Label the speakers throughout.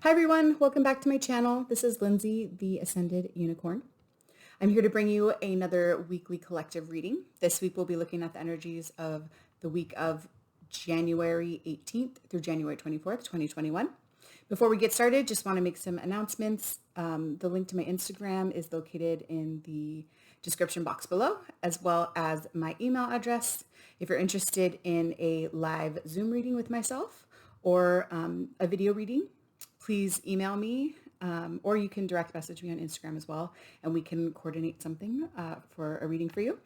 Speaker 1: Hi everyone, welcome back to my channel. This is Lynzee, the Ascended Unicorn. I'm here to bring you another weekly collective reading. This week we'll be looking at the energies of the week of January 18th through January 24th, 2021. Before we get started, just want to make some announcements. The link to my Instagram is located in the description box below, as well as my email address. If you're interested in a live Zoom reading with myself or a video reading, please email me, or you can direct message me on Instagram as well, and we can coordinate something for a reading for you.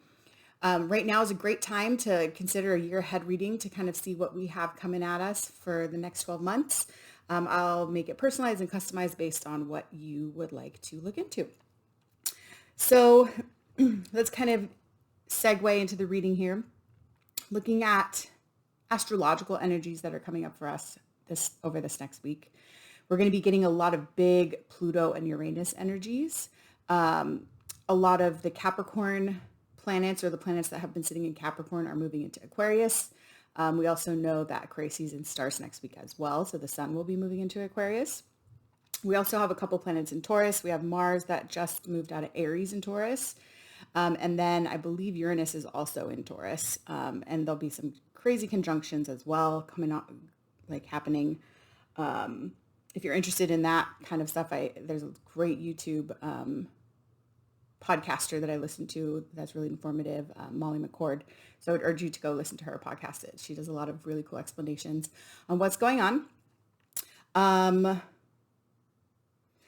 Speaker 1: Right now is a great time to consider a year ahead reading to kind of see what we have coming at us for the next 12 months. I'll make it personalized and customized based on what you would like to look into. So let's kind of segue into the reading here, looking at astrological energies that are coming up for us over this next week. We're going to be getting a lot of big Pluto and Uranus energies. A lot of the Capricorn planets, or the planets that have been sitting in Capricorn, are moving into Aquarius. We also know that Aquarius season starts next week as well, so the sun will be moving into Aquarius. We also have a couple planets in Taurus. We have Mars that just moved out of Aries in Taurus. And then I believe Uranus is also in Taurus. And there'll be some crazy conjunctions as well coming out, happening. If you're interested in that kind of stuff, there's a great YouTube podcaster that I listen to that's really informative, Molly McCord. So I would urge you to go listen to her podcast. She does a lot of really cool explanations on what's going on.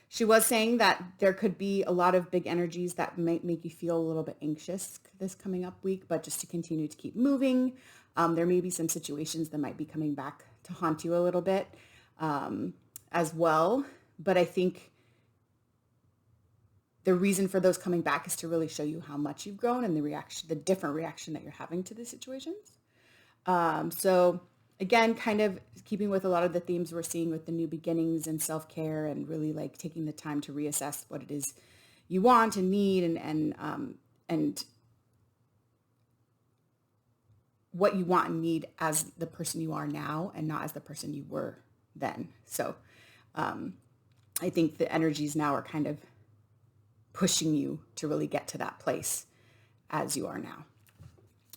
Speaker 1: She was saying that there could be a lot of big energies that might make you feel a little bit anxious this coming up week, but just to continue to keep moving. There may be some situations that might be coming back to haunt you a little bit as well. But I think the reason for those coming back is to really show you how much you've grown and the different reaction that you're having to the situations. So again, kind of keeping with a lot of the themes we're seeing with the new beginnings and self-care, and really taking the time to reassess what it is you want and need, and what you want and need as the person you are now and not as the person you were then. So I think the energies now are kind of pushing you to really get to that place as you are now.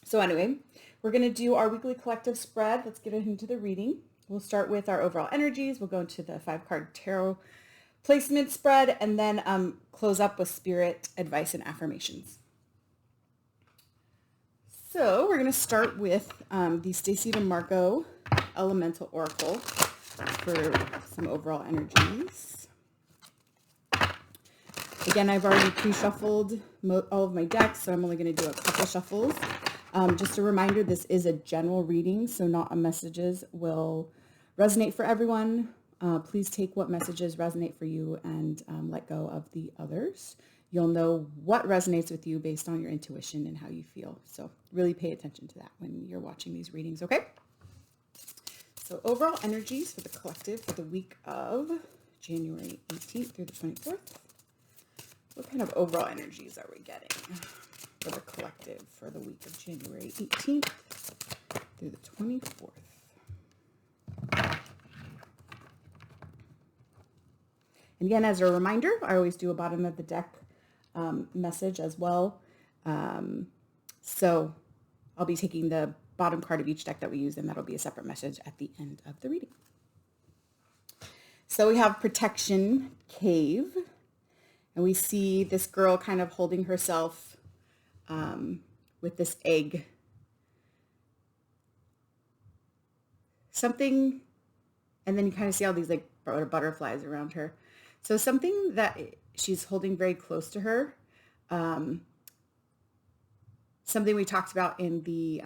Speaker 1: So anyway, we're going to do our weekly collective spread. Let's get into the reading. We'll start with our overall energies. We'll go into the 5-card tarot placement spread, and then close up with spirit advice and affirmations. So we're going to start with the Stacey DeMarco Elemental Oracle for some overall energies. Again, I've already pre-shuffled all of my decks, so I'm only going to do a couple shuffles. Just a reminder, this is a general reading, so not all messages will resonate for everyone. Please take what messages resonate for you and let go of the others. You'll know what resonates with you based on your intuition and how you feel. So really pay attention to that when you're watching these readings, okay? So overall energies for the collective for the week of January 18th through the 24th. What kind of overall energies are we getting for the collective for the week of January 18th through the 24th? And again, as a reminder, I always do a bottom of the deck message as well. So I'll be taking the bottom card of each deck that we use, and that'll be a separate message at the end of the reading. So we have Protection Cave. And we see this girl kind of holding herself with this egg. Something, and then you kind of see all these butterflies around her. So something that she's holding very close to her. Something we talked about in the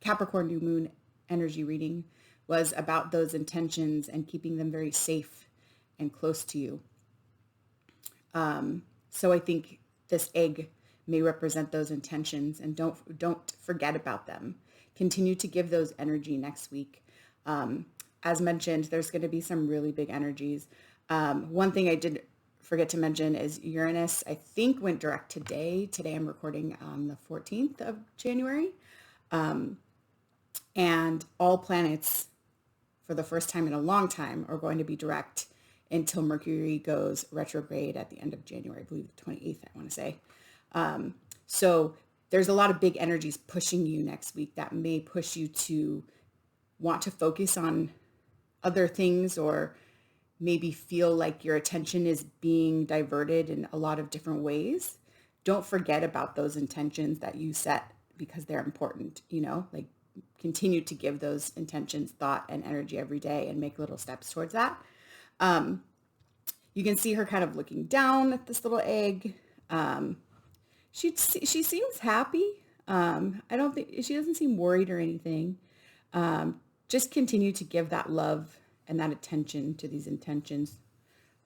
Speaker 1: Capricorn New Moon energy reading was about those intentions and keeping them very safe and close to you. So I think this egg may represent those intentions, and don't forget about them. Continue to give those energy next week. As mentioned, there's going to be some really big energies. One thing I did forget to mention is Uranus, I think, went direct today. Today I'm recording on the 14th of January. And all planets for the first time in a long time, are going to be direct until Mercury goes retrograde at the end of January, I believe the 28th, I want to say. So there's a lot of big energies pushing you next week that may push you to want to focus on other things, or maybe feel like your attention is being diverted in a lot of different ways. Don't forget about those intentions that you set, because they're important, like continue to give those intentions thought and energy every day and make little steps towards that. You can see her kind of looking down at this little egg. She seems happy. I don't think she doesn't seem worried or anything. Just continue to give that love and that attention to these intentions.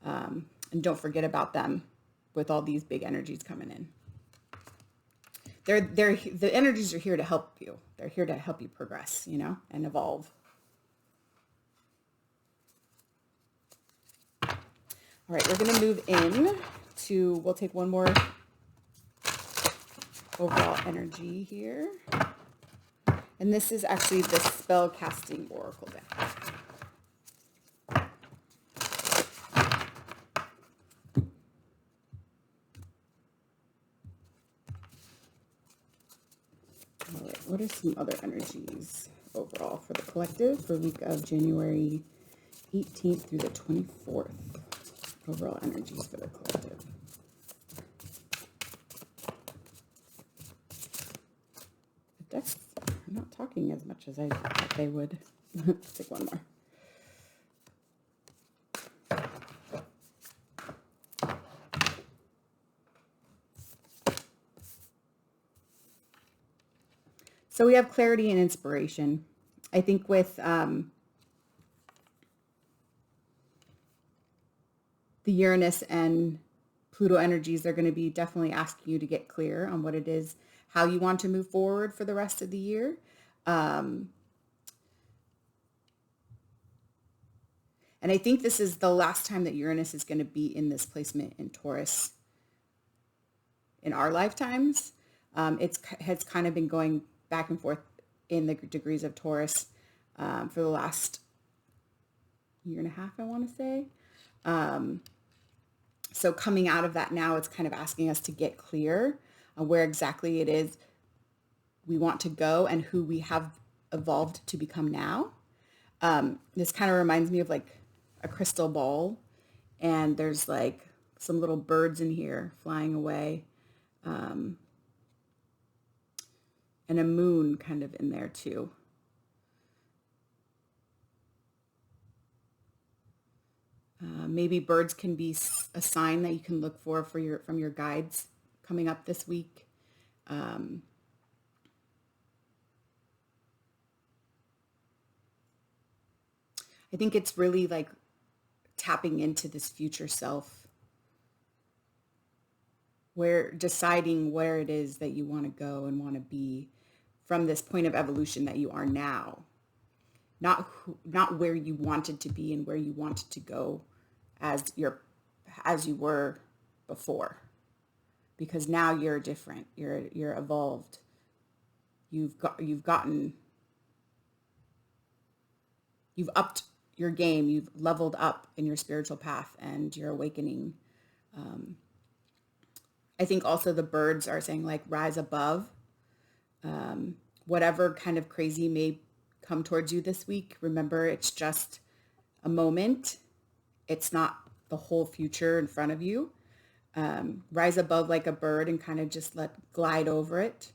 Speaker 1: And don't forget about them with all these big energies coming in. The energies are here to help you. They're here to help you progress, and evolve. All right, we're going to move in to, we'll take one more overall energy here. And this is actually the Spellcasting Oracle deck. All right, what are some other energies overall for the collective for week of January 18th through the 24th? Overall energies for the collective. The decks are not talking as much as I thought they would. Let's take one more. So we have clarity and inspiration. I think with the Uranus and Pluto energies, they're going to be definitely asking you to get clear on what it is, how you want to move forward for the rest of the year. And I think this is the last time that Uranus is going to be in this placement in Taurus in our lifetimes. Has kind of been going back and forth in the degrees of Taurus for the last year and a half, I want to say. So coming out of that now, it's kind of asking us to get clear on where exactly it is we want to go and who we have evolved to become now. This kind of reminds me of like a crystal ball, and there's like some little birds in here flying away, and a moon kind of in there too. Maybe birds can be a sign that you can look for from your guides coming up this week. I think it's really like tapping into this future self, where deciding where it is that you want to go and want to be from this point of evolution that you are now, not where you wanted to be and where you wanted to go as you were before, because now you're different. You're evolved. You've upped your game. You've leveled up in your spiritual path and your awakening. I think also the birds are saying like rise above. Whatever kind of crazy may come towards you this week, remember it's just a moment. It's not the whole future in front of you. Rise above like a bird and kind of just glide over it.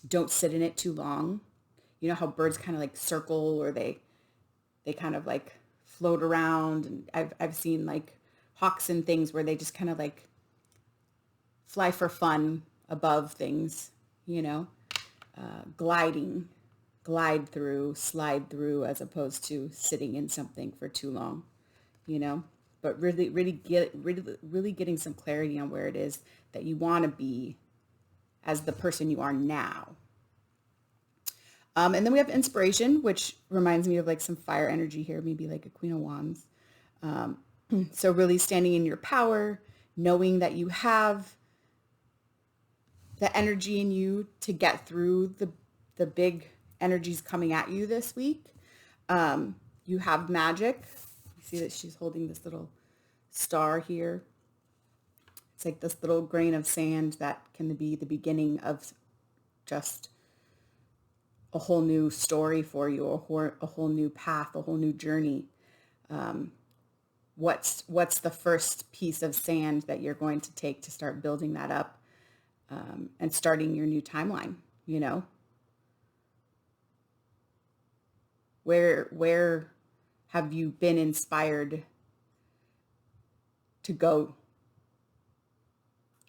Speaker 1: Don't sit in it too long. You know how birds kind of like circle, or they kind of like float around. And I've seen like hawks and things where they just kind of like fly for fun above things, glide through, slide through, as opposed to sitting in something for too long, but really getting some clarity on where it is that you want to be as the person you are now. And then we have inspiration, which reminds me of like some fire energy here, maybe like a Queen of Wands. So really standing in your power, knowing that you have the energy in you to get through the big energies coming at you this week. You have magic. You see that she's holding this little star here. It's like this little grain of sand that can be the beginning of just a whole new story for you, a whole new path, a whole new journey. What's the first piece of sand that you're going to take to start building that up, and starting your new timeline, you know? Where have you been inspired to go?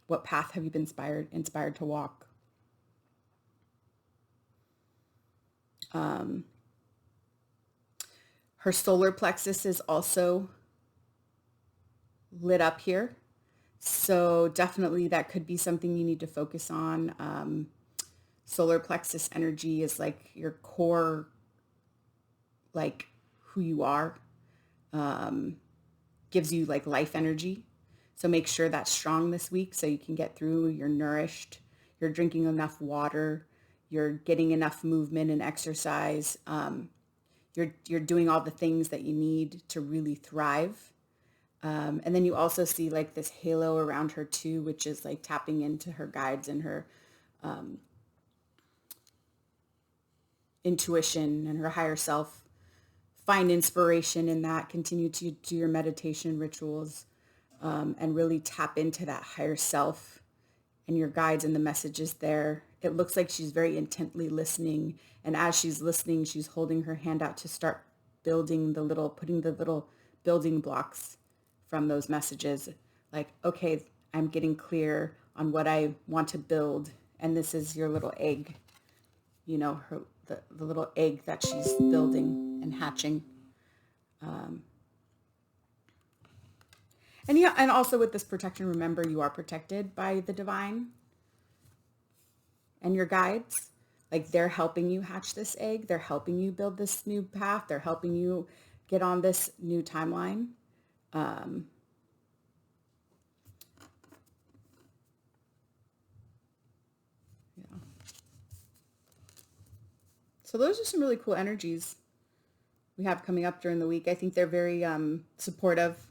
Speaker 1: What path have you been inspired to walk? Her solar plexus is also lit up here. So definitely that could be something you need to focus on. Solar plexus energy is like your core, like who you are, gives you like life energy. So make sure that's strong this week so you can get through. You're nourished, you're drinking enough water, you're getting enough movement and exercise. You're doing all the things that you need to really thrive. And then you also see like this halo around her too, which is like tapping into her guides and her intuition and her higher self. Find inspiration in that. Continue to do your meditation rituals, and really tap into that higher self and your guides and the messages there. It looks like she's very intently listening. And as she's listening, she's holding her hand out to start putting the little building blocks from those messages. Like, okay, I'm getting clear on what I want to build. And this is your little egg, you know, the little egg that she's building and hatching. And yeah, and also with this protection, remember you are protected by the divine and your guides. Like they're helping you hatch this egg. They're helping you build this new path. They're helping you get on this new timeline. Yeah. So those are some really cool energies we have coming up during the week. I think they're very supportive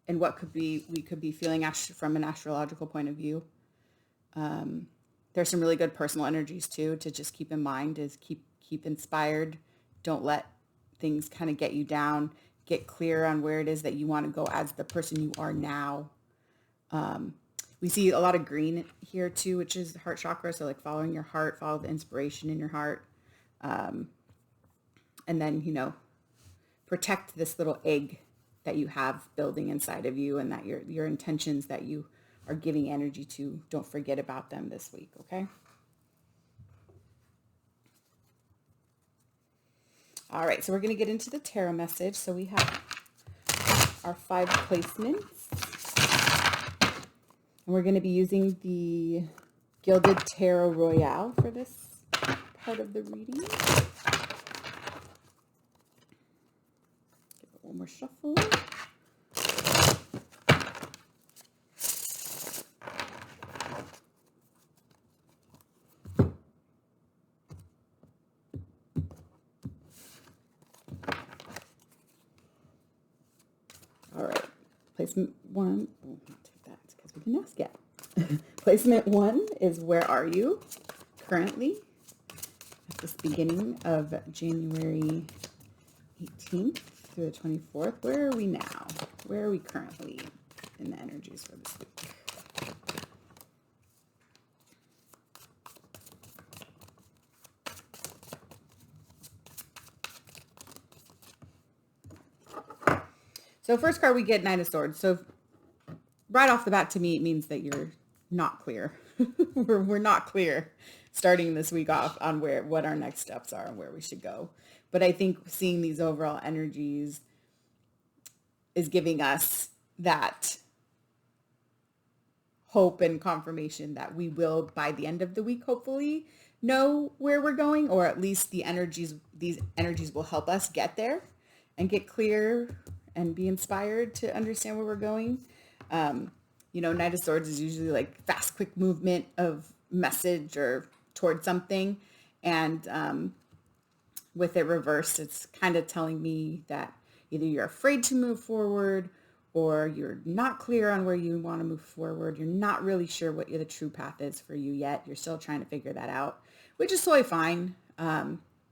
Speaker 1: in what we could be feeling from an astrological point of view. There's some really good personal energies too to just keep in mind. Is keep inspired. Don't let things kind of get you down. Get clear on where it is that you want to go as the person you are now. We see a lot of green here too, which is heart chakra. So like following your heart, follow the inspiration in your heart. And then, you know, protect this little egg that you have building inside of you, and that your intentions that you are giving energy to, don't forget about them this week, okay? All right, so we're going to get into the tarot message. So we have our 5 placements. And we're going to be using the Gilded Tarot Royale for this part of the reading. Give it one more shuffle. All right, placement 1. Oh, I'll take that because we can ask it. Placement 1 is where are you currently at this beginning of January 18th through the 24th. Where are we now? Where are we currently in the energies for this week? So first card we get Knight of Swords. So right off the bat, to me, it means that you're not clear. we're not clear starting this week off on what our next steps are and where we should go. But I think seeing these overall energies is giving us that hope and confirmation that we will, by the end of the week, hopefully know where we're going, or at least these energies will help us get there and get clear and be inspired to understand where we're going. You know, Knight of Swords is usually like fast, quick movement of message or towards something. And with it reversed, it's kind of telling me that either you're afraid to move forward or you're not clear on where you want to move forward. You're not really sure what the true path is for you yet. You're still trying to figure that out, which is totally fine.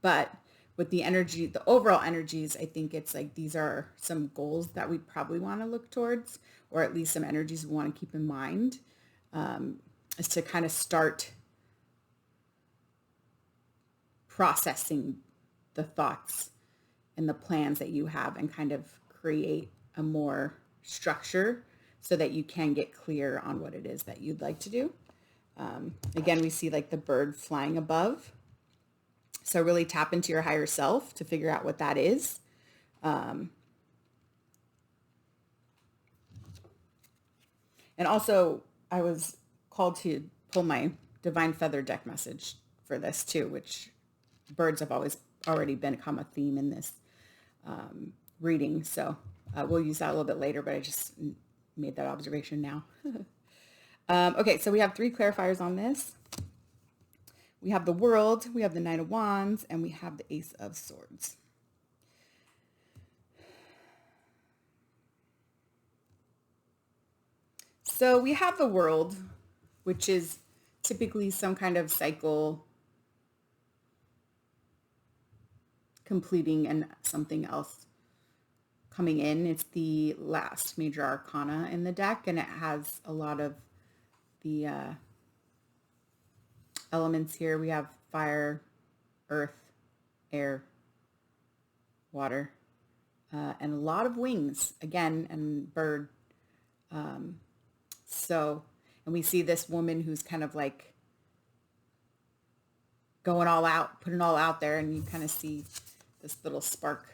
Speaker 1: But with the energy, the overall energies, I think it's like these are some goals that we probably want to look towards, or at least some energies we want to keep in mind, is to kind of start processing the thoughts and the plans that you have and kind of create a more structure so that you can get clear on what it is that you'd like to do. Again, we see like the bird flying above. So really tap into your higher self to figure out what that is. And also, I was called to pull my Divine Feather deck message for this too, which birds have already become a theme in this reading. So we'll use that a little bit later, but I just made that observation now. Okay, so we have 3 clarifiers on this. We have the World, we have the Knight of Wands, and we have the Ace of Swords. So we have the World, which is typically some kind of cycle completing and something else coming in. It's the last major arcana in the deck, and it has a lot of the elements here. We have fire, earth, air, water, and a lot of wings again, and bird. And we see this woman who's kind of like going all out, putting all out there, and you kind of see this little spark.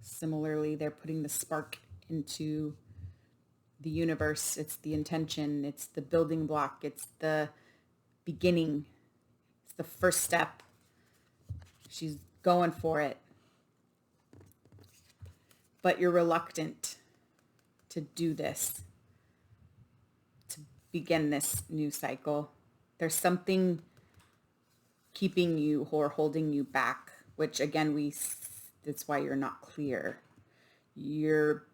Speaker 1: Similarly, they're putting the spark into the universe. It's the intention. It's the building block. It's the beginning. It's the first step. She's going for it. But you're reluctant to do this, to begin this new cycle. There's something keeping you or holding you back, which again, that's why you're not clear. There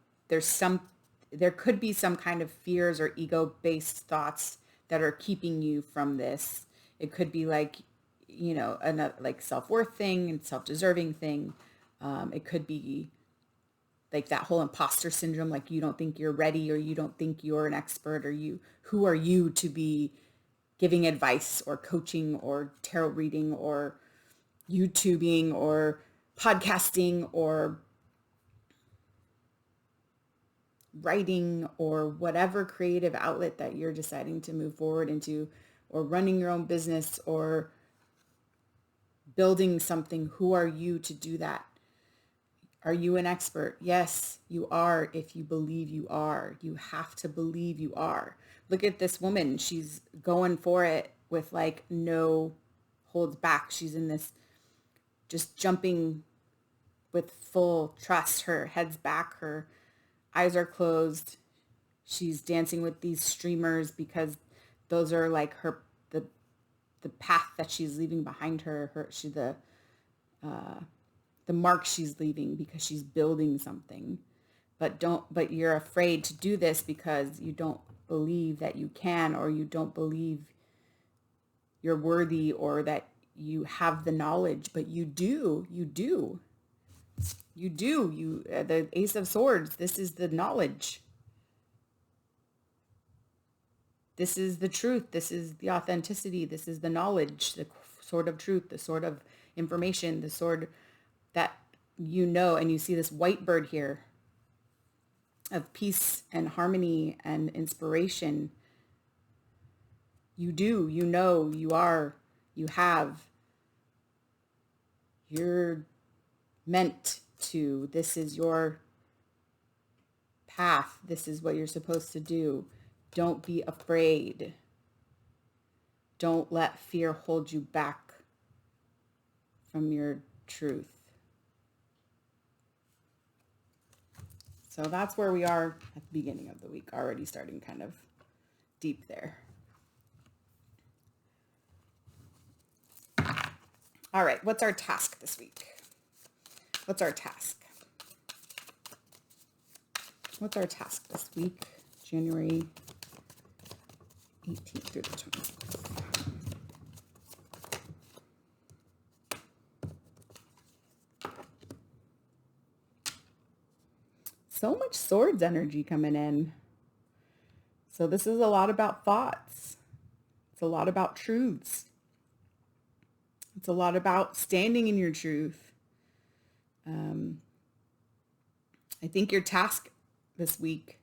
Speaker 1: could be some kind of fears or ego-based thoughts that are keeping you from this. It could be like, another like self-worth thing and self-deserving thing. It could be like that whole imposter syndrome, like you don't think you're ready, or you don't think you're an expert, or who are you to be giving advice or coaching or tarot reading or YouTubing or podcasting or writing or whatever creative outlet that you're deciding to move forward into, or running your own business or building something. Who are you to do that? Are you an expert? Yes, you are. If you believe you are, you have to believe you are. Look at this woman. She's going for it with like no holds back. She's in this just jumping with full trust. Her head's back. Her eyes are closed. She's dancing with these streamers because those are like the path that she's leaving behind her. The mark she's leaving because she's building something. But you're afraid to do this because you don't believe that you can, or you don't believe you're worthy, or that you have the knowledge. But you do. The Ace of Swords, this is the knowledge. This is the truth. This is the authenticity. This is the knowledge, the sword of truth, the sword of information, the sword that and you see this white bird here of peace and harmony and inspiration. You do, you are, you have, you're meant to. This is your path. This is what you're supposed to do. Don't be afraid. Don't let fear hold you back from your truth. So that's where we are at the beginning of the week, already starting kind of deep there. All right, what's our task this week? What's our task? What's our task this week, January 18th through the 24th? So much swords energy coming in. So this is a lot about thoughts. It's a lot about truths. It's a lot about standing in your truth. I think your task this week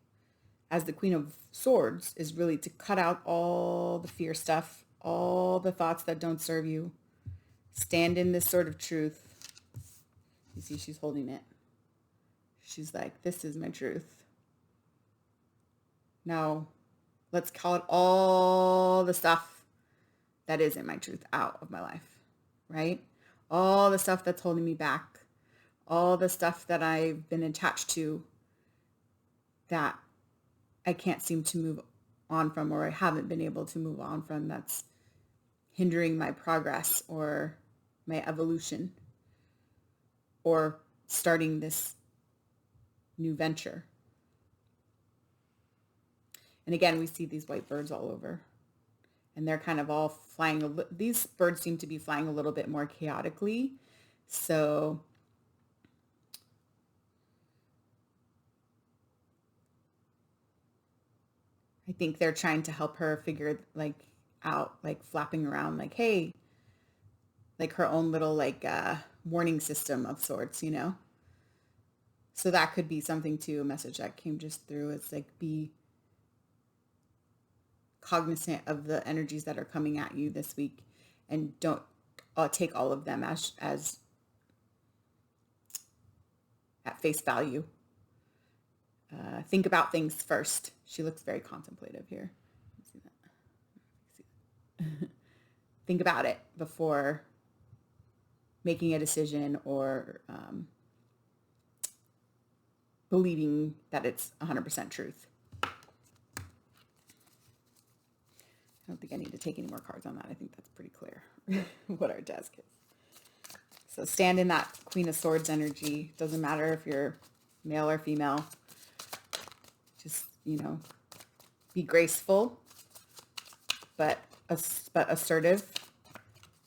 Speaker 1: as the Queen of Swords is really to cut out all the fear stuff, all the thoughts that don't serve you. Stand in this sort of truth. You see, she's holding it. She's like, this is my truth. Now, let's call it all the stuff that isn't my truth out of my life, right? All the stuff that's holding me back. All the stuff that I've been attached to that I can't seem to move on from, or I haven't been able to move on from, that's hindering my progress or my evolution or starting this new venture. And again, we see these white birds all over, and they're kind of all flying. These birds seem to be flying a little bit more chaotically. So I think they're trying to help her figure out, flapping around, hey, her own little warning system of sorts, So that could be something too, a message that came just through. It's be cognizant of the energies that are coming at you this week, and don't take all of them as at face value. Think about things first. She looks very contemplative here. See that? Think about it before making a decision or believing that it's 100% truth. I don't think I need to take any more cards on that. I think that's pretty clear what our task is. So stand in that Queen of Swords energy. Doesn't matter if you're male or female. Just, be graceful, but assertive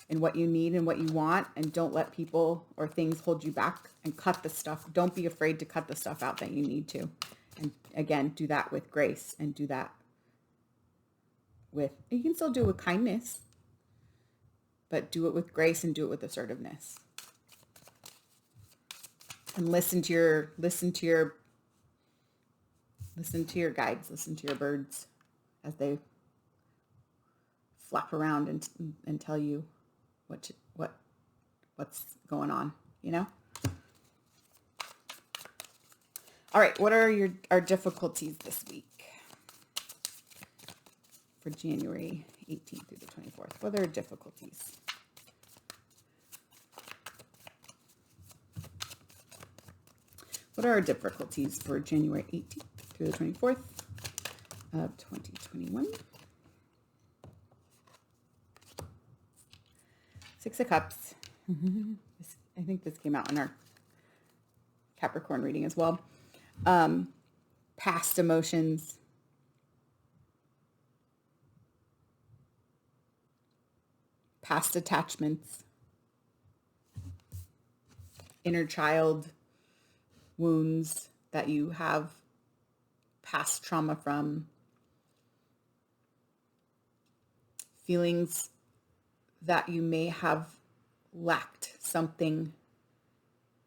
Speaker 1: in what you need and what you want, and don't let people or things hold you back, and cut the stuff. Don't be afraid to cut the stuff out that you need to. And again, do that with grace, and do that you can still do it with kindness, but do it with grace and do it with assertiveness. And listen to your guides, listen to your birds as they flap around and tell you what's going on, All right, what are our difficulties this week for January 18th through the 24th? What are our difficulties? What are our difficulties for January 18th through the 24th of 2021? Six of Cups. I think this came out in our Capricorn reading as well. Past emotions. Past attachments. Inner child wounds that you have past trauma from. Feelings that you may have lacked something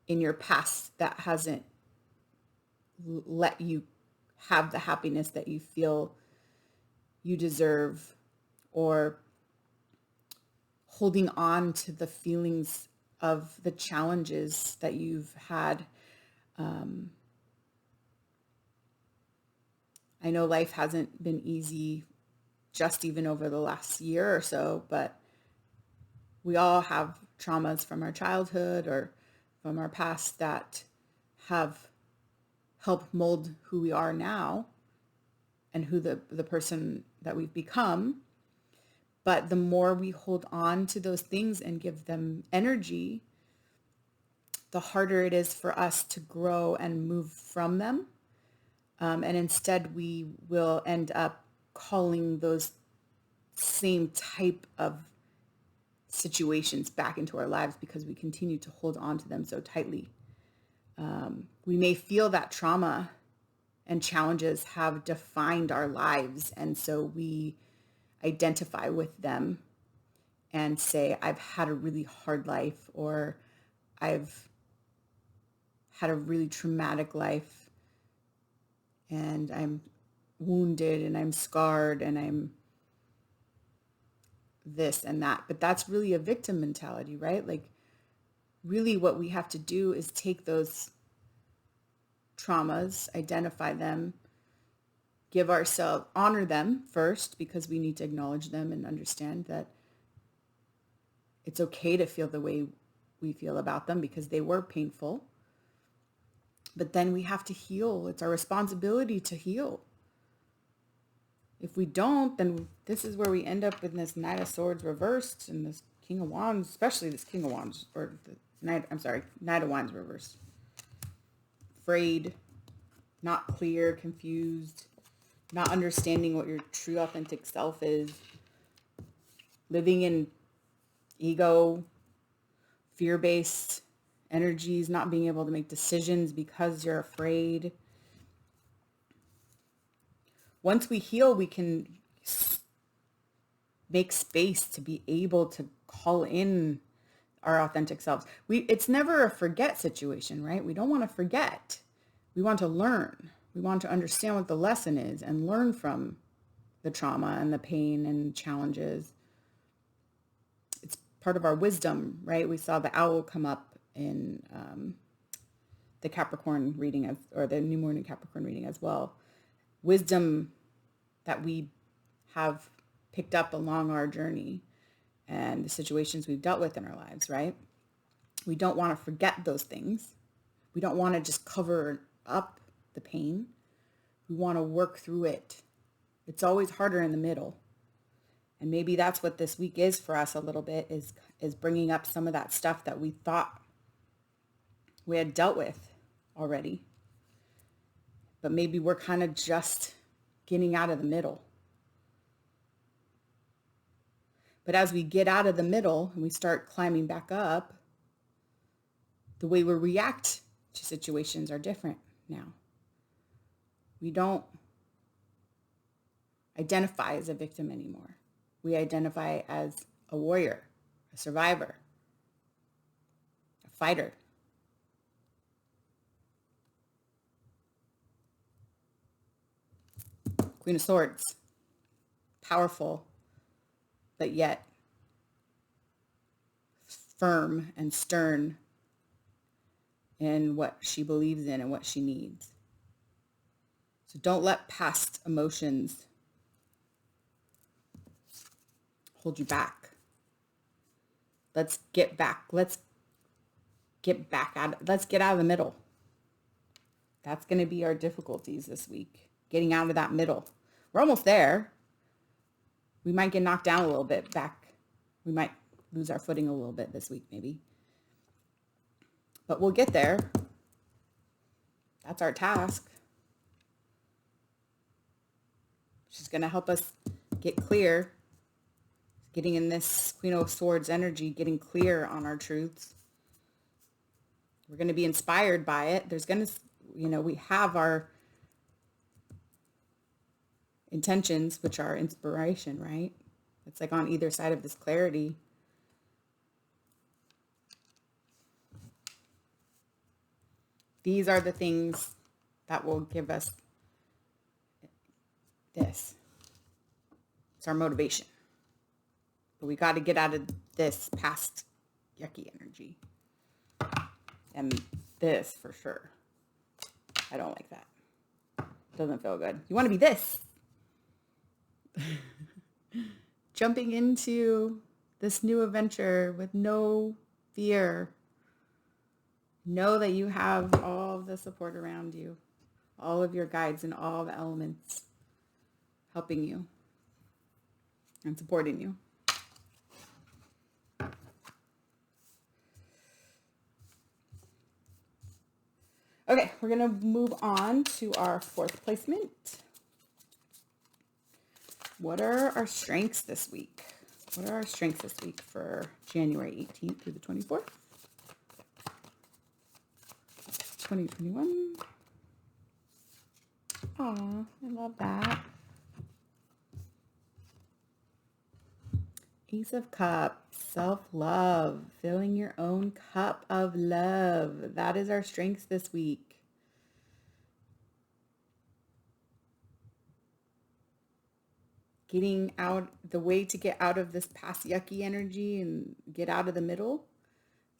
Speaker 1: in your past that hasn't let you have the happiness that you feel you deserve, or holding on to the feelings of the challenges that you've had. I know life hasn't been easy just even over the last year or so, but we all have traumas from our childhood or from our past that have helped mold who we are now and who the person that we've become. But the more we hold on to those things and give them energy, the harder it is for us to grow and move from them. And instead we will end up calling those same type of situations back into our lives because we continue to hold on to them so tightly. We may feel that trauma and challenges have defined our lives, and so we identify with them and say, I've had a really hard life, or I've had a really traumatic life, and I'm wounded and I'm scarred and I'm this and that. But that's really a victim mentality, right? Like, really what we have to do is take those traumas, identify them, give ourselves, honor them first, because we need to acknowledge them and understand that it's okay to feel the way we feel about them because they were painful. But then we have to heal. It's our responsibility to heal. If we don't, then this is where we end up in this Knight of Swords reversed and this King of Wands, especially this King of Wands, or the Knight of Wands reversed. Afraid, not clear, confused, not understanding what your true authentic self is, living in ego, fear-based energies, not being able to make decisions because you're afraid. Once we heal, we can make space to be able to call in our authentic selves. It's never a forget situation, right? We don't want to forget. We want to learn. We want to understand what the lesson is and learn from the trauma and the pain and challenges. It's part of our wisdom, right? We saw the owl come up in the Capricorn reading, or the new moon in Capricorn reading as well. Wisdom that we have picked up along our journey and the situations we've dealt with in our lives, right? We don't want to forget those things. We don't want to just cover up the pain. We want to work through it. It's always harder in the middle. And maybe that's what this week is for us a little bit, is bringing up some of that stuff that we thought we had dealt with already. But maybe we're kind of just getting out of the middle. But as we get out of the middle and we start climbing back up, the way we react to situations are different now. We don't identify as a victim anymore. We identify as a warrior, a survivor, a fighter. Queen of Swords, powerful, but yet firm and stern in what she believes in and what she needs. So don't let past emotions hold you back. Let's get back. Let's get out of the middle. That's going to be our difficulties this week. Getting out of that middle. We're almost there. We might get knocked down a little bit back. We might lose our footing a little bit this week, maybe. But we'll get there. That's our task. She's going to help us get clear. Getting in this Queen of Swords energy, getting clear on our truths. We're going to be inspired by it. There's going to, we have our intentions, which are inspiration, right? It's like on either side of this clarity. These are the things that will give us this. It's our motivation. But we got to get out of this past yucky energy. And this for sure. I don't like that. Doesn't feel good. You want to be this. Jumping into this new adventure with no fear. Know that you have all of the support around you, all of your guides and all the elements helping you and supporting you. Okay, we're going to move on to our fourth placement. What are our strengths this week? What are our strengths this week for January 18th through the 24th? 2021. Aw, I love that. Ace of Cups, self-love, filling your own cup of love. That is our strengths this week. Getting out, the way to get out of this past yucky energy and get out of the middle.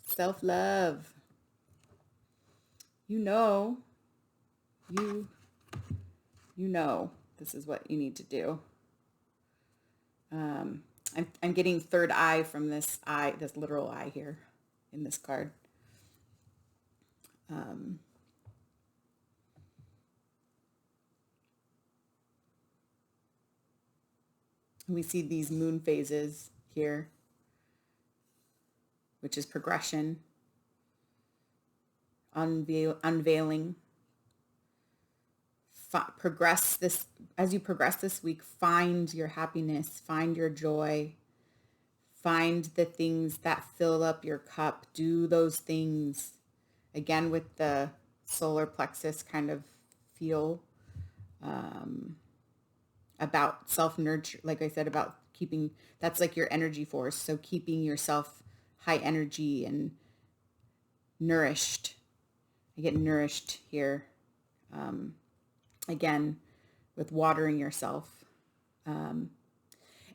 Speaker 1: Self-love. You know this is what you need to do. I'm getting third eye from this eye, this literal eye here in this card. We see these moon phases here, which is progression, unveiling. Progress this, as you progress this week, find your happiness, find your joy, find the things that fill up your cup. Do those things. Again, with the solar plexus kind of feel about self-nurture, like I said, about keeping, that's like your energy force. So keeping yourself high energy and nourished. I get nourished here. Again, with watering yourself. And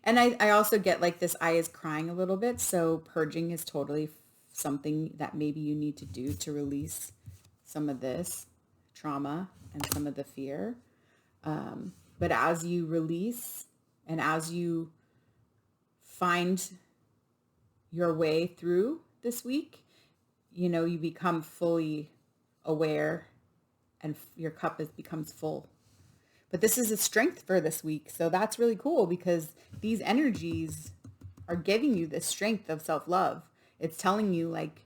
Speaker 1: I also get like this eye is crying a little bit. So purging is totally something that maybe you need to do to release some of this trauma and some of the fear. But as you release and as you find your way through this week, you know, you become fully aware and your cup becomes full. But this is a strength for this week. So that's really cool because these energies are giving you this strength of self-love. It's telling you like,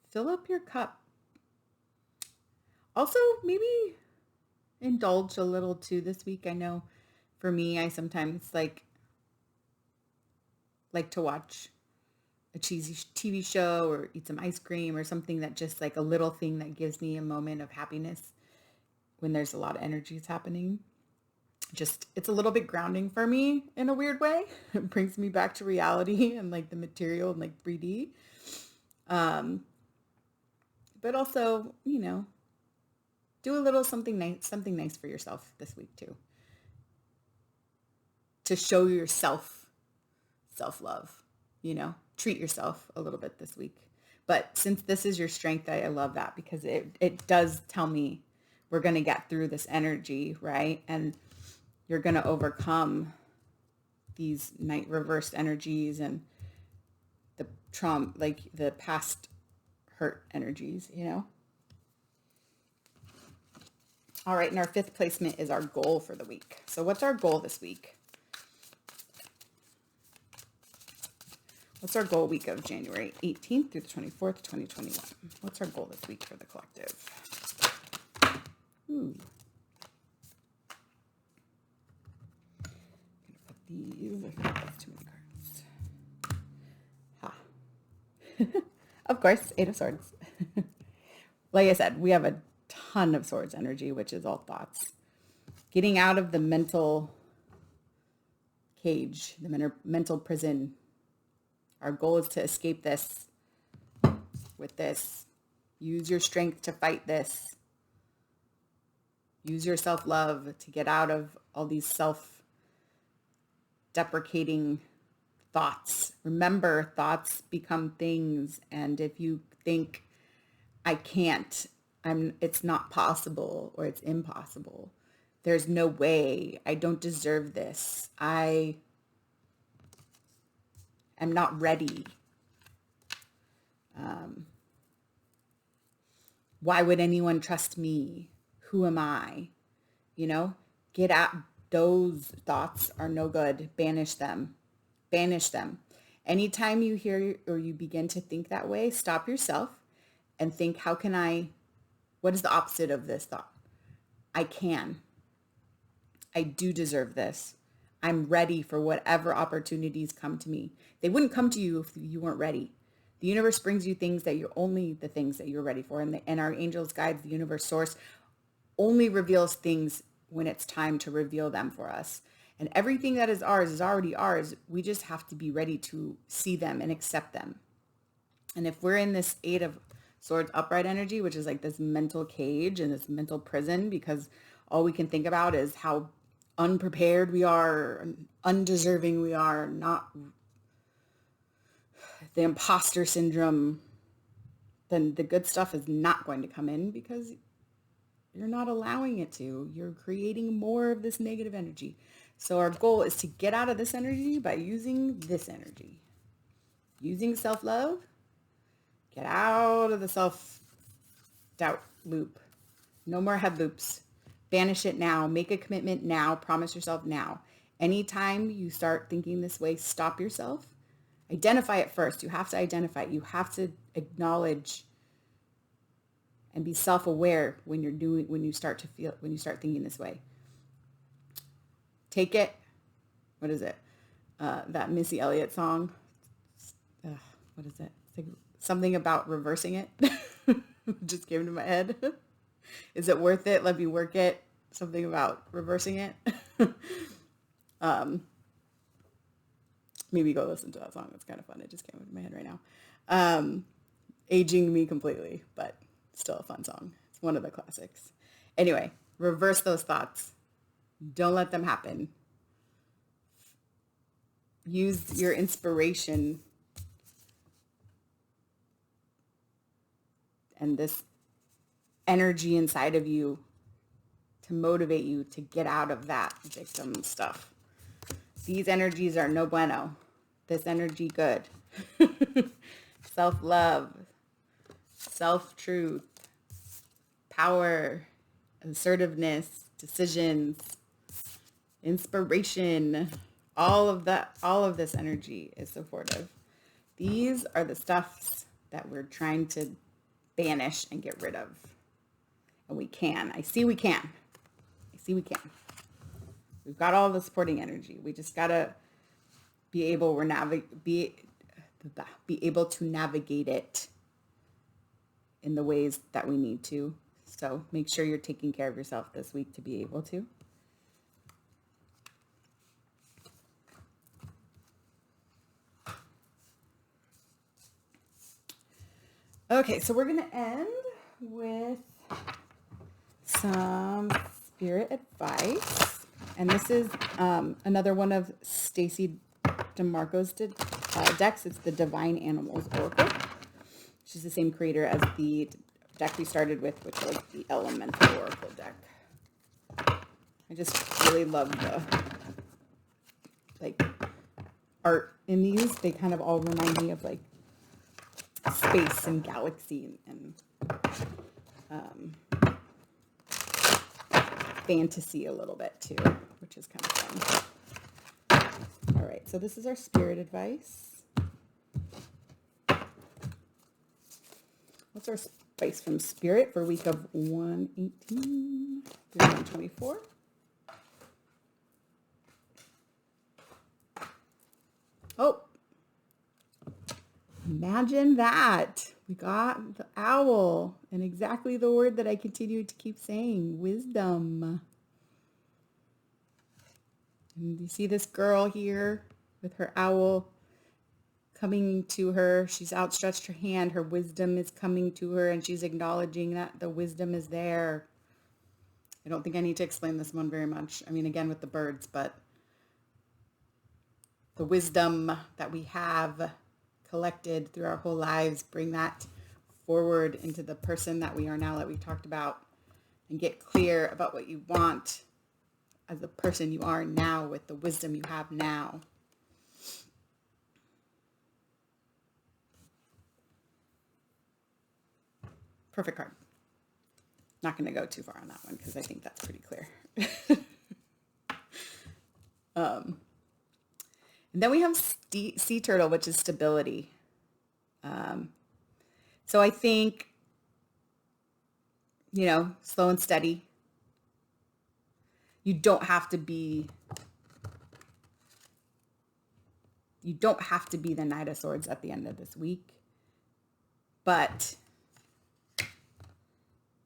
Speaker 1: fill up your cup. Also, maybe indulge a little too this week. I know for me, I sometimes like to watch a cheesy TV show or eat some ice cream or something that just like a little thing that gives me a moment of happiness when there's a lot of energies happening. Just, it's a little bit grounding for me in a weird way. It brings me back to reality and like the material and like 3D. But also, you know, do a little something nice for yourself this week too. To show yourself self-love, you know, treat yourself a little bit this week. But since this is your strength, I love that because it does tell me we're going to get through this energy, right? And you're going to overcome these night reversed energies and the trauma, like the past hurt energies, you know? All right. And our fifth placement is our goal for the week. So what's our goal this week? What's our goal week of January 18th through the 24th, 2021? What's our goal this week for the collective? Ooh. I'm going to put these. I think that's too many cards. Ha. Of course, 8 of Swords. Like I said, we have a ton of Swords energy, which is all thoughts. Getting out of the mental cage, the mental prison. Our goal is to escape this with this. Use your strength to fight this. Use your self-love to get out of all these self-deprecating thoughts. Remember, thoughts become things. And if you think, I can't, it's not possible or it's impossible. There's no way. I don't deserve this. I'm not ready. Why would anyone trust me? Who am I? You know, get at those thoughts are no good. Banish them. Banish them. Anytime you hear or you begin to think that way, stop yourself and think, what is the opposite of this thought? I can. I do deserve this. I'm ready for whatever opportunities come to me. They wouldn't come to you if you weren't ready. The universe brings you things that you're only the things that you're ready for. And our angels, guides, the universe, source only reveals things when it's time to reveal them for us. And everything that is ours is already ours. We just have to be ready to see them and accept them. And if we're in this Eight of Swords upright energy, which is like this mental cage and this mental prison, because all we can think about is how unprepared we are, undeserving we are, not the imposter syndrome, then the good stuff is not going to come in because you're not allowing it to. You're creating more of this negative energy. So our goal is to get out of this energy by using this energy. Using self-love, get out of the self-doubt loop. No more head loops. Banish it now. Make a commitment now. Promise yourself now. Anytime you start thinking this way, stop yourself. Identify it first. You have to identify it. You have to acknowledge and be self-aware when you start thinking this way. Take it. What is it? That Missy Elliott song. What is it? It's like something about reversing it. Just came to my head. Is it worth it? Let me work it. Something about reversing it. Maybe go listen to that song. It's kind of fun. It just came into my head right now. Aging me completely, but still a fun song. It's one of the classics. Anyway, reverse those thoughts. Don't let them happen. Use your inspiration and this energy inside of you to motivate you to get out of that victim stuff. These energies are no bueno. This energy, good. Self-love, self-truth, power, assertiveness, decisions, inspiration, all of this energy is supportive. These are the stuffs that we're trying to banish and get rid of. And we can. I see we can. We've got all the supporting energy. We just gotta be able to navigate it in the ways that we need to. So make sure you're taking care of yourself this week to be able to. Okay, so we're going to end with some spirit advice. And this is another one of Stacey DeMarco's decks. It's the Divine Animals Oracle. She's the same creator as the deck we started with, which was the Elemental Oracle deck. I just really love the art in these. They kind of all remind me of space and galaxy and fantasy a little bit too, which is kind of fun. All right, so this is our spirit advice. What's our advice from Spirit for week of 1/18 through 1/24? Oh, imagine that. We got the owl and exactly the word that I continue to keep saying, wisdom. And you see this girl here with her owl coming to her. She's outstretched her hand. Her wisdom is coming to her and she's acknowledging that the wisdom is there. I don't think I need to explain this one very much. I mean, again, with the birds, but the wisdom that we have collected through our whole lives, bring that forward into the person that we are now that we've talked about, and get clear about what you want as the person you are now with the wisdom you have now. Perfect card. Not going to go too far on that one because I think that's pretty clear. And And then we have sea turtle, which is stability. So I think, slow and steady. You don't have to be the Knight of Swords at the end of this week, but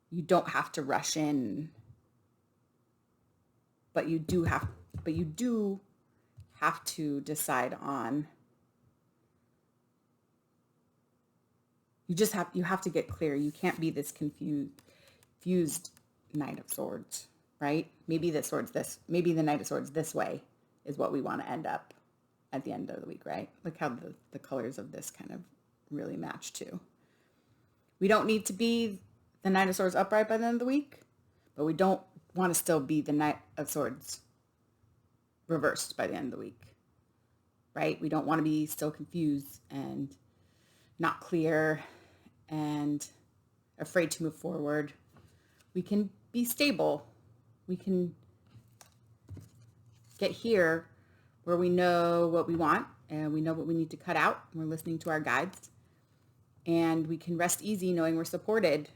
Speaker 1: you don't have to rush in. But you do have to decide on. You have to get clear. You can't be this confused Knight of Swords, right? Maybe the Knight of Swords this way is what we want to end up at the end of the week, right? Look how the colors of this kind of really match too. We don't need to be the Knight of Swords upright by the end of the week, but we don't want to still be the Knight of Swords reversed by the end of the week, right? We don't want to be still confused and not clear and afraid to move forward. We can be stable. We can get here where we know what we want and we know what we need to cut out. We're listening to our guides, and we can rest easy knowing we're supported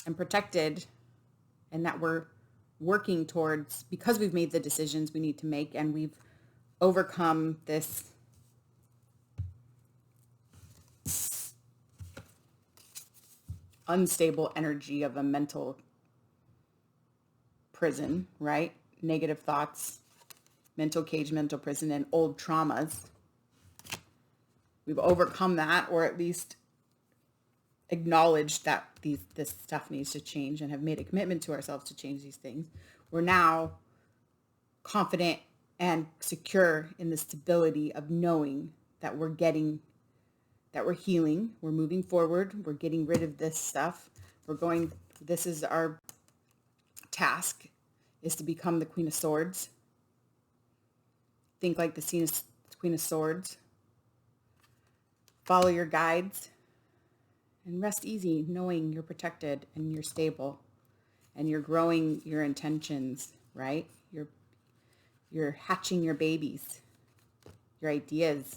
Speaker 1: and protected, and that we're working towards, because we've made the decisions we need to make and we've overcome this unstable energy of a mental prison, right? Negative thoughts, mental cage, mental prison, and old traumas. We've overcome that, or at least acknowledged that this stuff needs to change and have made a commitment to ourselves to change these things. We're now confident and secure in the stability of knowing that we're healing, we're moving forward, we're getting rid of this stuff. This is our task, is to become the Queen of Swords. Think like the Queen of Swords. Follow your guides and rest easy knowing you're protected and you're stable and you're growing your intentions, right? You're hatching your babies, your ideas,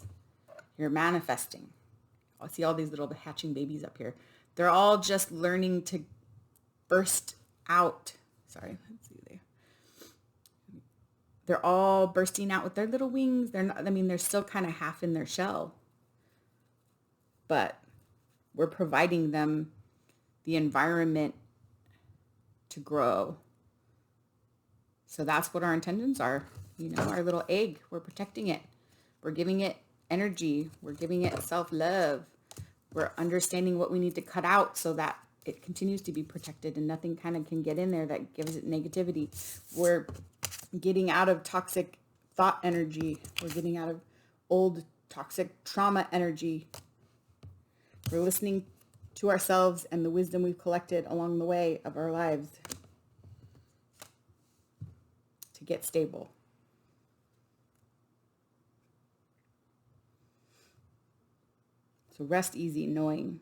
Speaker 1: you're manifesting. I see all these little hatching babies up here. They're all just learning to burst out. Sorry, let's see there. They're all bursting out with their little wings. They're still kind of half in their shell. But we're providing them the environment to grow. So that's what our intentions are. Our little egg, we're protecting it. We're giving it energy. We're giving it self-love. We're understanding what we need to cut out so that it continues to be protected and nothing kind of can get in there that gives it negativity. We're getting out of toxic thought energy. We're getting out of old toxic trauma energy. We're listening to ourselves and the wisdom we've collected along the way of our lives to get stable. So rest easy knowing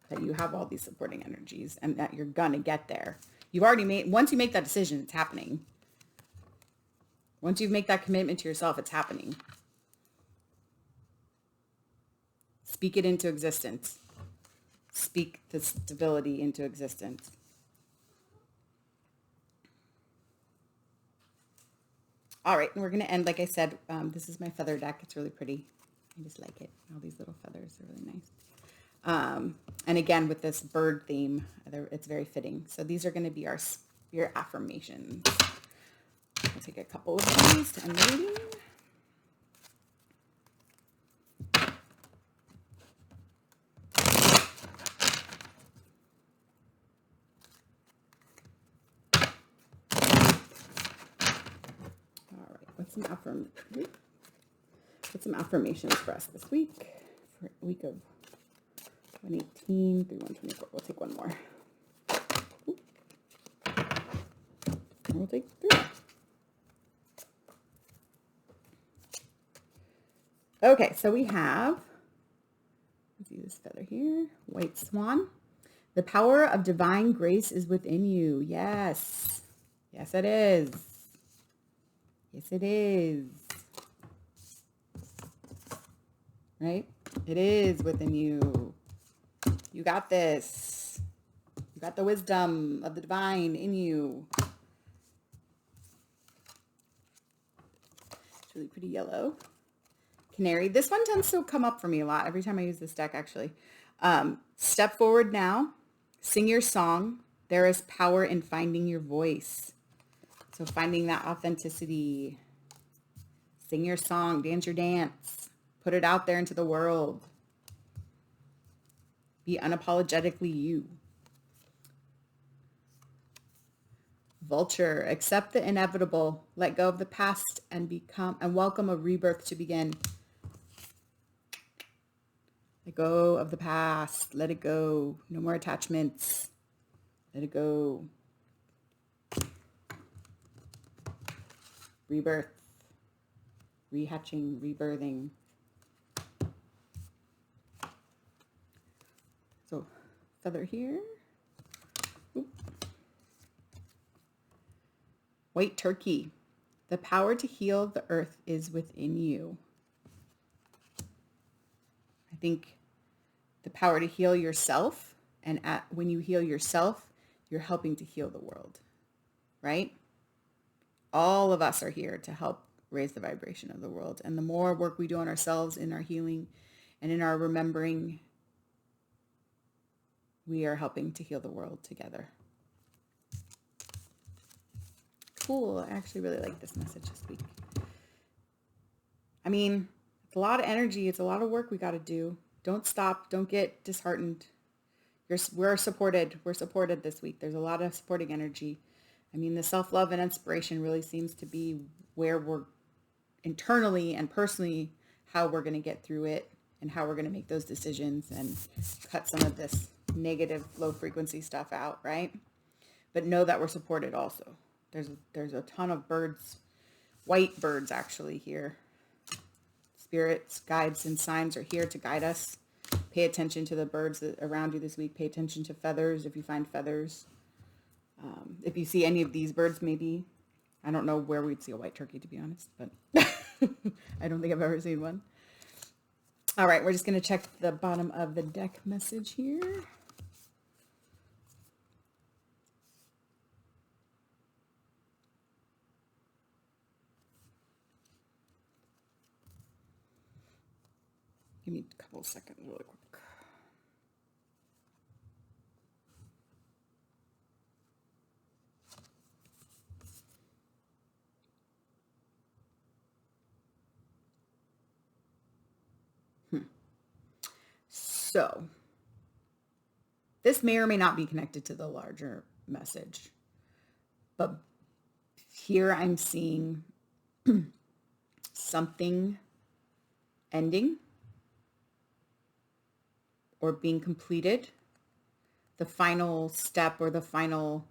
Speaker 1: that you have all these supporting energies and that you're gonna get there. Once you make that decision, it's happening. Once you make that commitment to yourself, it's happening. Speak it into existence. Speak the stability into existence. All right, and we're going to end, like I said, this is my feather deck. It's really pretty. I just like it. All these little feathers are really nice. And again, with this bird theme, it's very fitting. So these are going to be our spirit affirmations. I'll take a couple of these and reading. What's some affirmations for us this week? For a week of 118 through 124. We'll take one more. We'll take 3. Okay, so we have, let's see this feather here, white swan. The power of divine grace is within you. Yes. Yes, it is. Yes, it is. Right? It is within you. You got this. You got the wisdom of the divine in you. It's really pretty yellow. Canary. This one tends to come up for me a lot every time I use this deck, actually. Step forward now. Sing your song. There is power in finding your voice. So finding that authenticity. Sing your song. Dance your dance. Put it out there into the world. Be unapologetically you. Vulture. Accept the inevitable. Let go of the past and welcome a rebirth to begin. Let go of the past. Let it go. No more attachments. Let it go. Rebirth. Rehatching. Rebirthing. So, feather here. Oop. White turkey. The power to heal the earth is within you. I think the power to heal yourself, and when you heal yourself, you're helping to heal the world, right? All of us are here to help raise the vibration of the world. And the more work we do on ourselves in our healing and in our remembering, we are helping to heal the world together. Cool. I actually really like this message this week. I mean, it's a lot of energy. It's a lot of work we got to do. Don't stop. Don't get disheartened. We're supported. We're supported this week. There's a lot of supporting energy. I mean, the self-love and inspiration really seems to be where we're internally and personally, how we're going to get through it and how we're going to make those decisions and cut some of this negative low frequency stuff out, right? But know that we're supported also. There's a ton of birds, white birds actually here. Spirits, guides, and signs are here to guide us. Pay attention to the birds around you this week. Pay attention to feathers if you find feathers. If you see any of these birds, maybe. I don't know where we'd see a white turkey, to be honest, but I don't think I've ever seen one. All right, we're just going to check the bottom of the deck message here. Give me a couple of seconds really quick. So, this may or may not be connected to the larger message, but here I'm seeing something ending or being completed, the final step or the final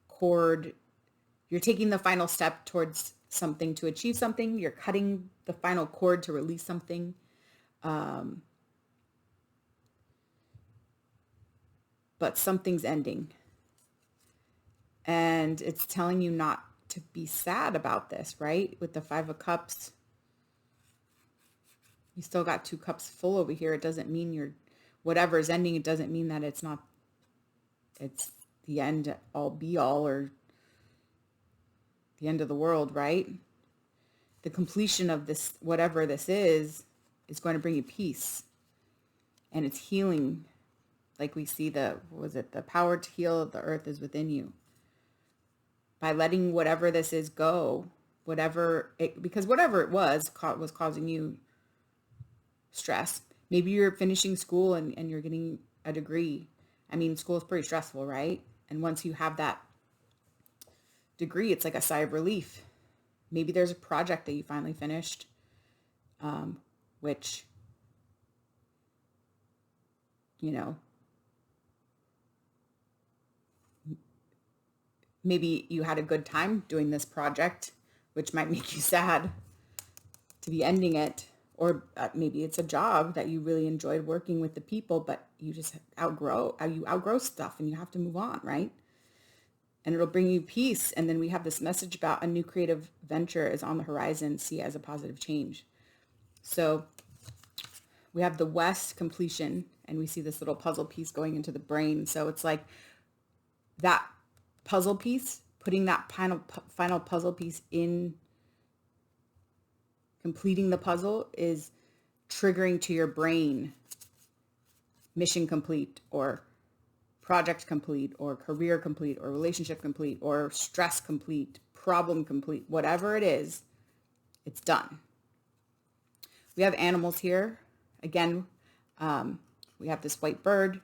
Speaker 1: chord. You're taking the final step towards something to achieve something. You're cutting the final cord to release something. But something's ending. And it's telling you not to be sad about this, right? With the 5 of Cups. You still got 2 cups full over here. It doesn't mean whatever is ending, it doesn't mean that it's the end all be all or the end of the world, right? The completion of this, whatever this is going to bring you peace. And it's healing. Like we see the power to heal the earth is within you. By letting whatever this is go, because whatever it was causing you stress. Maybe you're finishing school and you're getting a degree. I mean, school is pretty stressful, right? And once you have that degree, it's like a sigh of relief. Maybe there's a project that you finally finished, which, maybe you had a good time doing this project, which might make you sad to be ending it, or maybe it's a job that you really enjoyed working with the people, but you just outgrow stuff and you have to move on, right? And it'll bring you peace. And then we have this message about a new creative venture is on the horizon. See it as a positive change. So we have the West completion, and we see this little puzzle piece going into the brain. So it's like that puzzle piece, putting that final puzzle piece in, completing the puzzle is triggering to your brain mission complete, or project complete, or career complete, or relationship complete, or stress complete, problem complete, whatever it is, it's done. We have animals here. Again, we have this white bird.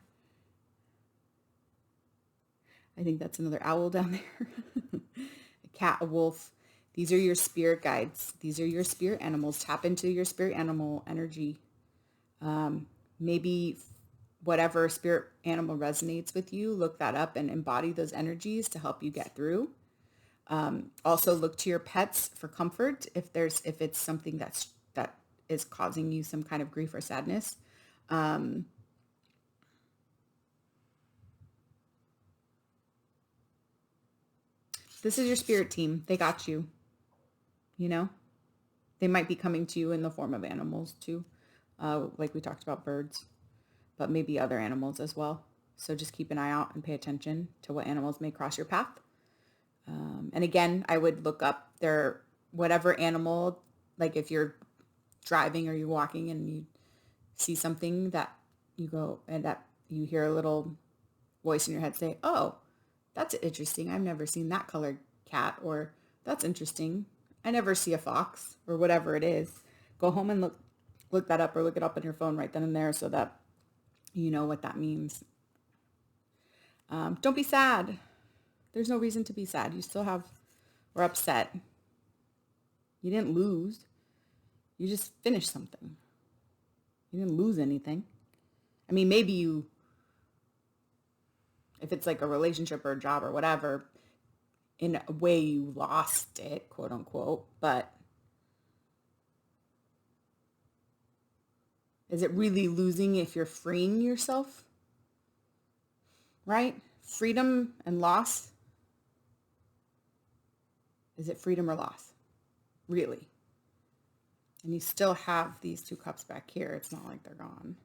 Speaker 1: I think that's another owl down there. A cat, a wolf. These are your spirit guides. These are your spirit animals. Tap into your spirit animal energy. Maybe whatever spirit animal resonates with you, look that up and embody those energies to help you get through. Also look to your pets for comfort if it's something that is causing you some kind of grief or sadness. This is your spirit team. They got you. You know, they might be coming to you in the form of animals too. Like we talked about birds, but maybe other animals as well. So just keep an eye out and pay attention to what animals may cross your path. And again, I would look up whatever animal, like if you're driving or you're walking and you see something that you go and that you hear a little voice in your head say, oh, that's interesting. I've never seen that colored cat, or that's interesting. I never see a fox, or whatever it is. Go home and look that up, or look it up on your phone right then and there so that you know what that means. Don't be sad. There's no reason to be sad. You still have, or upset. You didn't lose. You just finished something. You didn't lose anything. I mean, maybe if it's like a relationship or a job or whatever, in a way you lost it, quote unquote, but is it really losing if you're freeing yourself? Right? Freedom and loss. Is it freedom or loss? Really? And you still have these 2 cups back here. It's not like they're gone.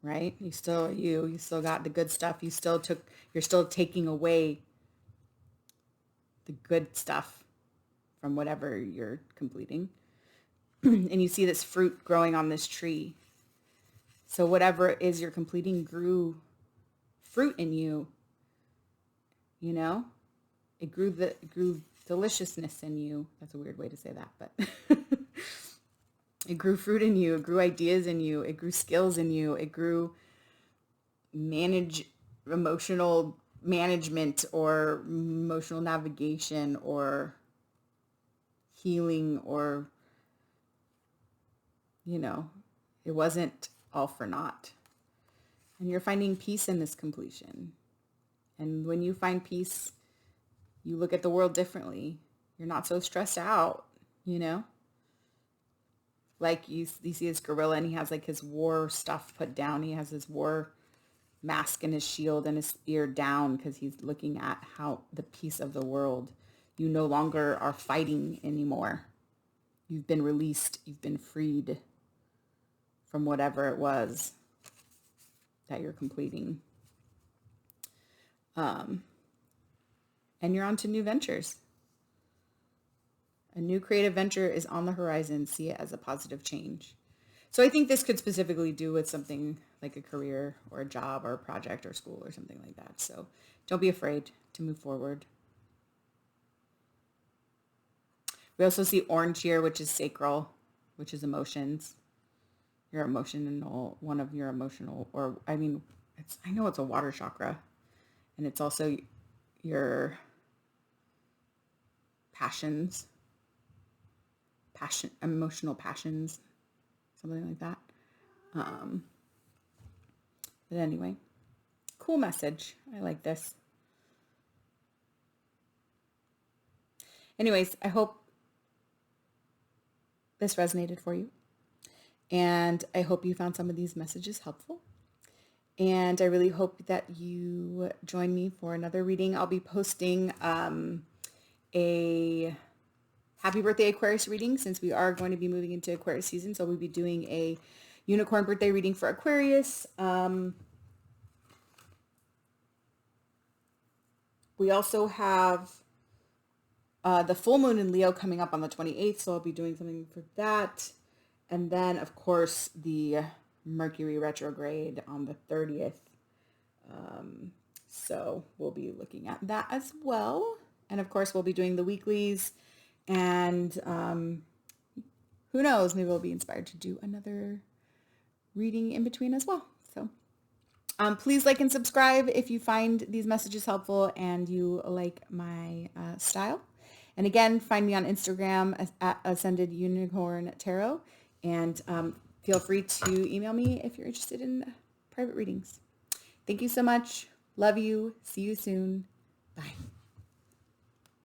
Speaker 1: Right? You still got the good stuff. You're still taking away the good stuff from whatever you're completing. And you see this fruit growing on this tree. So whatever it is you're completing grew fruit in you. You know? It grew deliciousness in you. That's a weird way to say that, but it grew fruit in you. It grew ideas in you. It grew skills in you. It grew emotional management, or emotional navigation, or healing, or, it wasn't all for naught. And you're finding peace in this completion. And when you find peace, you look at the world differently. You're not so stressed out, Like you see this gorilla and he has like his war stuff put down. He has his war mask and his shield and his spear down because he's looking at how the peace of the world. You no longer are fighting anymore. You've been released. You've been freed from whatever it was that you're completing. And you're on to new ventures. A new creative venture is on the horizon. See it as a positive change. So I think this could specifically do with something like a career or a job or a project or school or something like that. So don't be afraid to move forward. We also see orange here, which is sacral, which is emotions. Your emotional, one of your emotional, I know it's a water chakra, and it's also your passions, emotional passions, something like that. But anyway, cool message. I like this. Anyways, I hope this resonated for you. And I hope you found some of these messages helpful. And I really hope that you join me for another reading. I'll be posting a happy birthday Aquarius reading since we are going to be moving into Aquarius season. So we'll be doing a unicorn birthday reading for Aquarius. We also have the full moon in Leo coming up on the 28th. So I'll be doing something for that. And then, of course, the Mercury retrograde on the 30th. So we'll be looking at that as well. And of course, we'll be doing the weeklies. And who knows, maybe we'll be inspired to do another reading in between as well. So please like and subscribe if you find these messages helpful and you like my style. And again, find me on Instagram at Ascended Unicorn Tarot. And feel free to email me if you're interested in private readings. Thank you so much. Love you. See you soon. Bye.